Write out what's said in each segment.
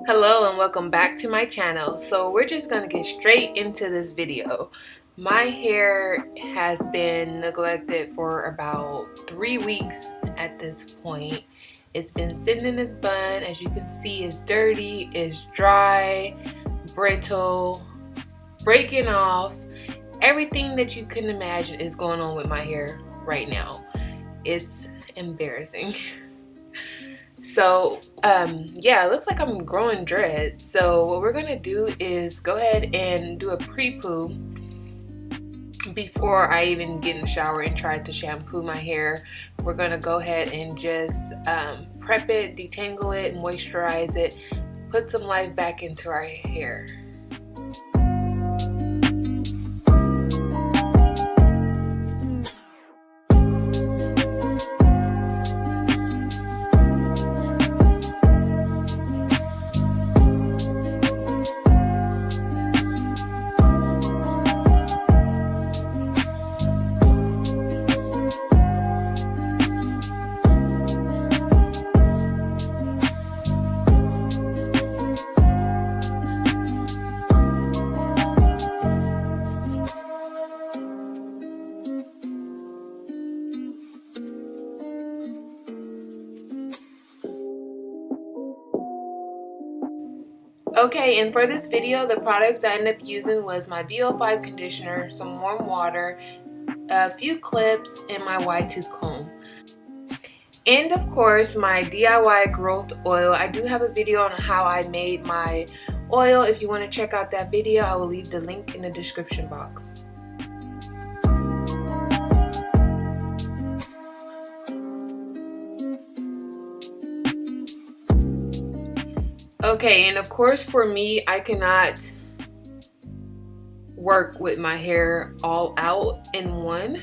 Hello and welcome back to my channel. So we're just gonna get straight into this video. My hair has been neglected for about 3 weeks at this point. It's been sitting in this bun. As you can see, it's dirty, it's dry, brittle, breaking off. Everything that you can imagine is going on with my hair right now. It's embarrassing. So yeah, it looks like I'm growing dreads. So what we're gonna do is go ahead and do a pre-poo before I even get in the shower and try to shampoo my hair. We're gonna go ahead and just prep it, detangle it, moisturize it, put some life back into our hair. Okay, and for this video, the products I ended up using was my VO5 conditioner, some warm water, a few clips, and my wide tooth comb. And of course, my DIY growth oil. I do have a video on how I made my oil. If you want to check out that video, I will leave the link in the description box. Okay, and of course for me, I cannot work with my hair all out in one.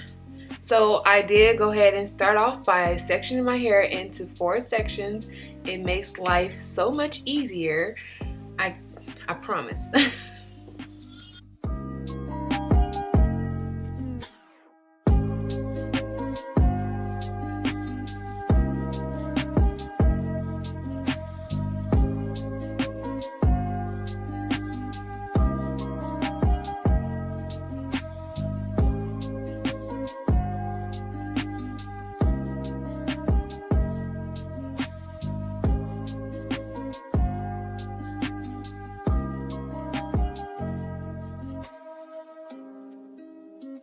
So I did go ahead and start off by sectioning my hair into 4 sections. It makes life so much easier. I promise.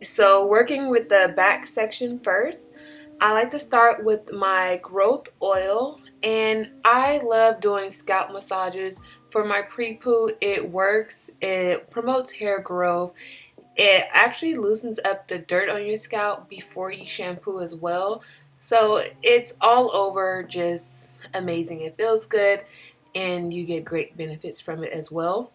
So working with the back section first, I like to start with my growth oil, and I love doing scalp massages for my pre-poo. It works, it promotes hair growth, it actually loosens up the dirt on your scalp before you shampoo as well. So it's all over just amazing. It feels good and you get great benefits from it as well.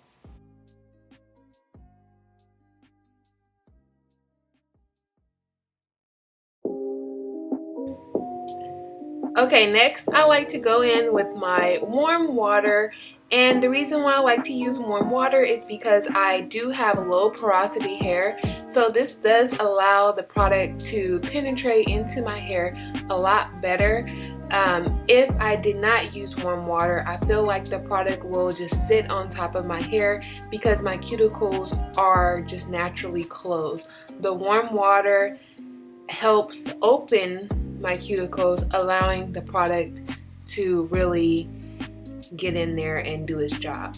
Okay, next I like to go in with my warm water, and the reason why I like to use warm water is because I do have low porosity hair, so this does allow the product to penetrate into my hair a lot better. If I did not use warm water, I feel like the product will just sit on top of my hair because my cuticles are just naturally closed. The warm water helps open my cuticles, allowing the product to really get in there and do its job.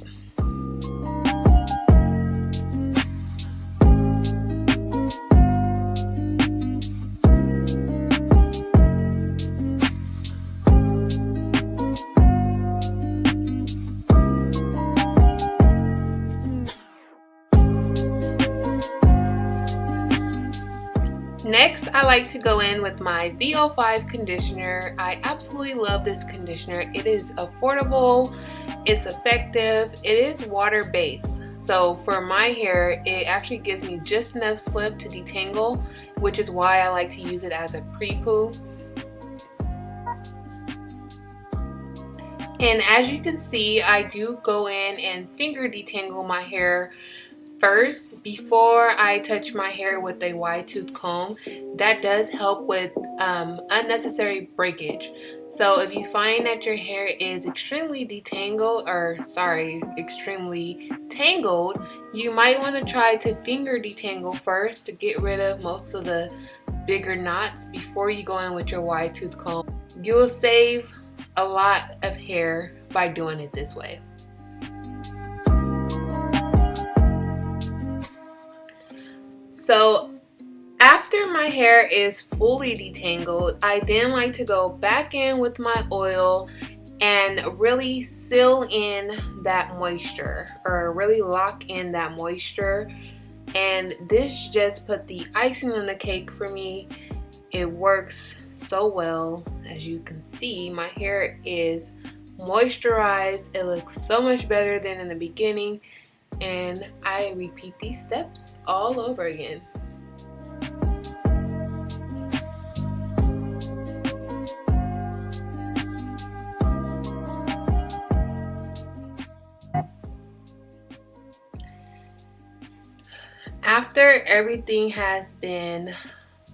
Next, I like to go in with my VO5 conditioner. I absolutely love this conditioner. It is affordable, it's effective, it is water-based. So for my hair, it actually gives me just enough slip to detangle, which is why I like to use it as a pre-poo. And as you can see, I do go in and finger detangle my hair first before I touch my hair with a wide tooth comb. That does help with unnecessary breakage. So if you find that your hair is extremely extremely tangled, you might want to try to finger detangle first to get rid of most of the bigger knots before you go in with your wide tooth comb. You will save a lot of hair by doing it this way. So after my hair is fully detangled, I then like to go back in with my oil and really seal in that moisture, or really lock in that moisture. And this just put the icing on the cake for me. It works so well. As you can see, my hair is moisturized. It looks so much better than in the beginning, and I repeat these steps all over again. After everything has been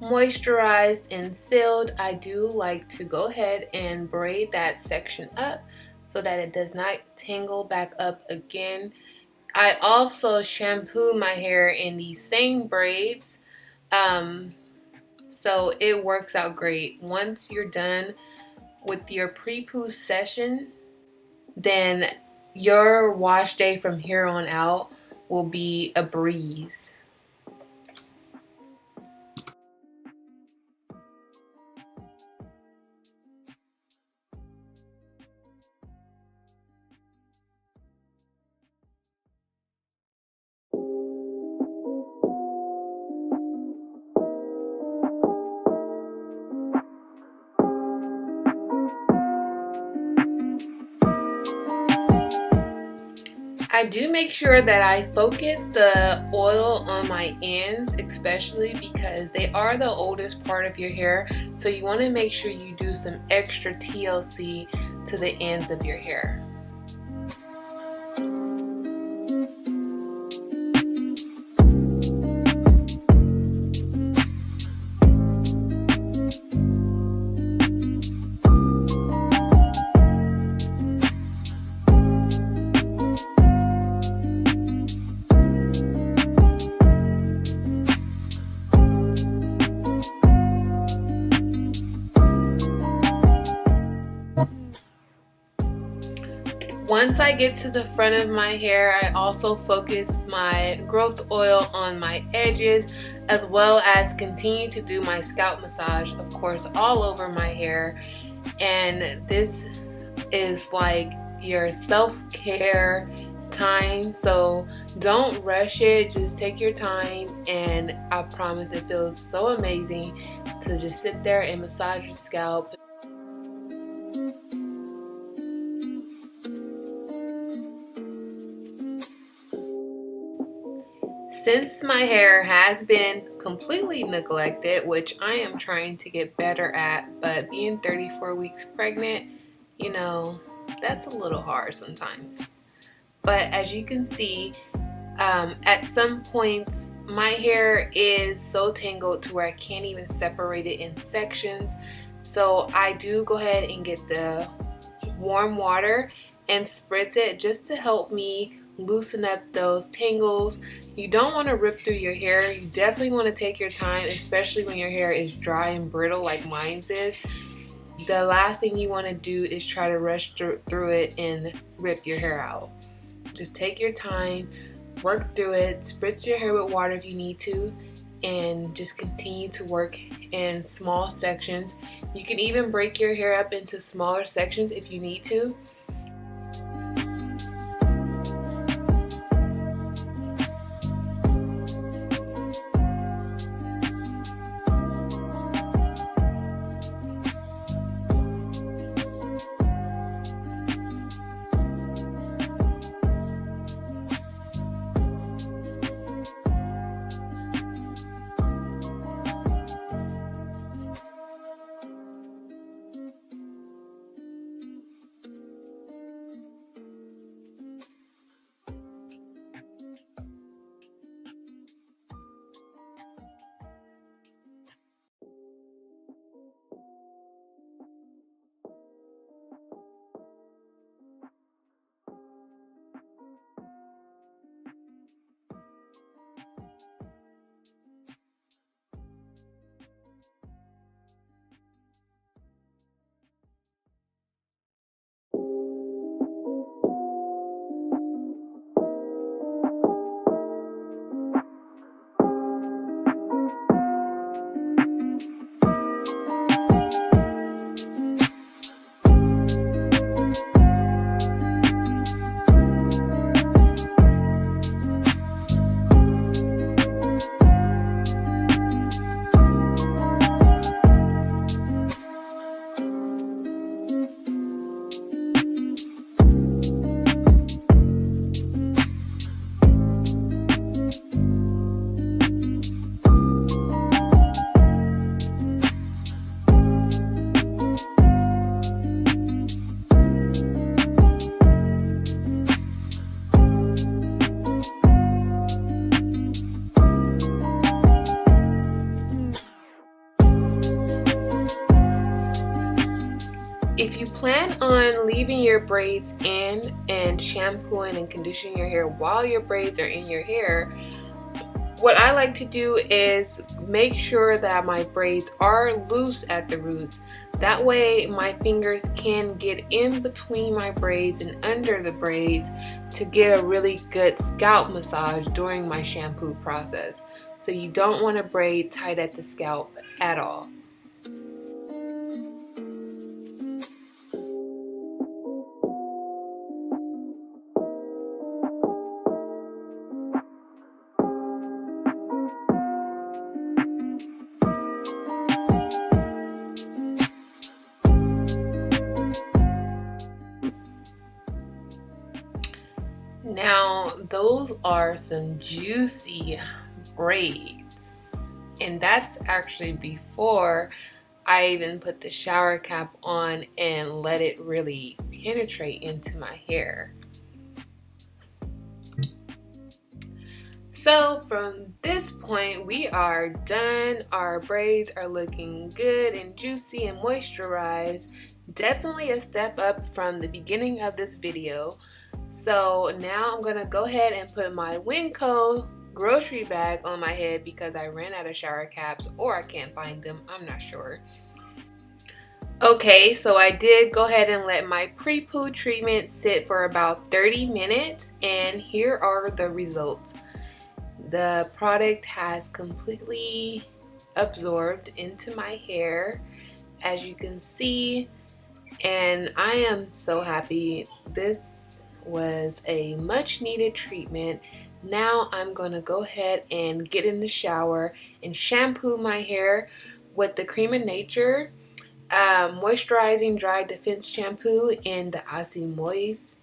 moisturized and sealed, I do like to go ahead and braid that section up so that it does not tangle back up again. I also shampoo my hair in these same braids, so it works out great. Once you're done with your pre-poo session, then your wash day from here on out will be a breeze. I do make sure that I focus the oil on my ends, especially because they are the oldest part of your hair. So you want to make sure you do some extra TLC to the ends of your hair. Once I get to the front of my hair, I also focus my growth oil on my edges, as well as continue to do my scalp massage, of course, all over my hair. And this is like your self-care time, so don't rush it. Just take your time, and I promise it feels so amazing to just sit there and massage your scalp. Since my hair has been completely neglected, which I am trying to get better at, but being 34 weeks pregnant, you know, that's a little hard sometimes. But as you can see, at some points my hair is so tangled to where I can't even separate it in sections. So I do go ahead and get the warm water and spritz it just to help me loosen up those tangles. You don't want to rip through your hair. You definitely want to take your time, especially when your hair is dry and brittle like mine's is. The last thing you want to do is try to rush through it and rip your hair out. Just take your time, work through it, spritz your hair with water if you need to, and just continue to work in small sections. You can even break your hair up into smaller sections if you need to. if you plan on leaving your braids in and shampooing and conditioning your hair while your braids are in your hair, what I like to do is make sure that my braids are loose at the roots. That way my fingers can get in between my braids and under the braids to get a really good scalp massage during my shampoo process. So you don't want to braid tight at the scalp at all. Now, those are some juicy braids, and that's actually before I even put the shower cap on and let it really penetrate into my hair. So from this point, we are done. Our braids are looking good and juicy and moisturized. Definitely a step up from the beginning of this video. So now I'm gonna go ahead and put my Winco grocery bag on my head because I ran out of shower caps, or I can't find them, I'm not sure. Okay, so I did go ahead and let my pre-poo treatment sit for about 30 minutes, and here are the results. The product has completely absorbed into my hair, as you can see, and I am so happy. This was a much needed treatment. Now I'm gonna go ahead and get in the shower and shampoo my hair with the Cream of Nature moisturizing dry defense shampoo in the Aussie Moist.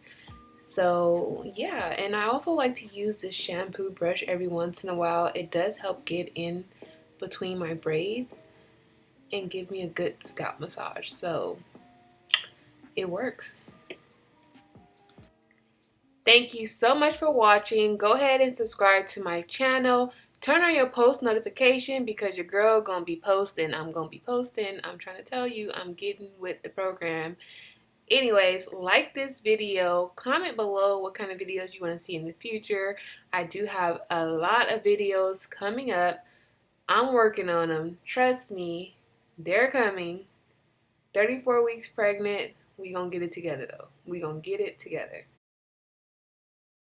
So yeah, and I also like to use this shampoo brush every once in a while. It does help get in between my braids and give me a good scalp massage, so it works. Thank you so much for watching. Go ahead and subscribe to my channel. Turn on your post notification because your girl gonna be posting. I'm gonna be posting. I'm trying to tell you, I'm getting with the program. Anyways, like this video, comment below what kind of videos you want to see in the future. I do have a lot of videos coming up. I'm working on them. Trust me, they're coming. 34 weeks pregnant. We gonna get it together though. We gonna get it together.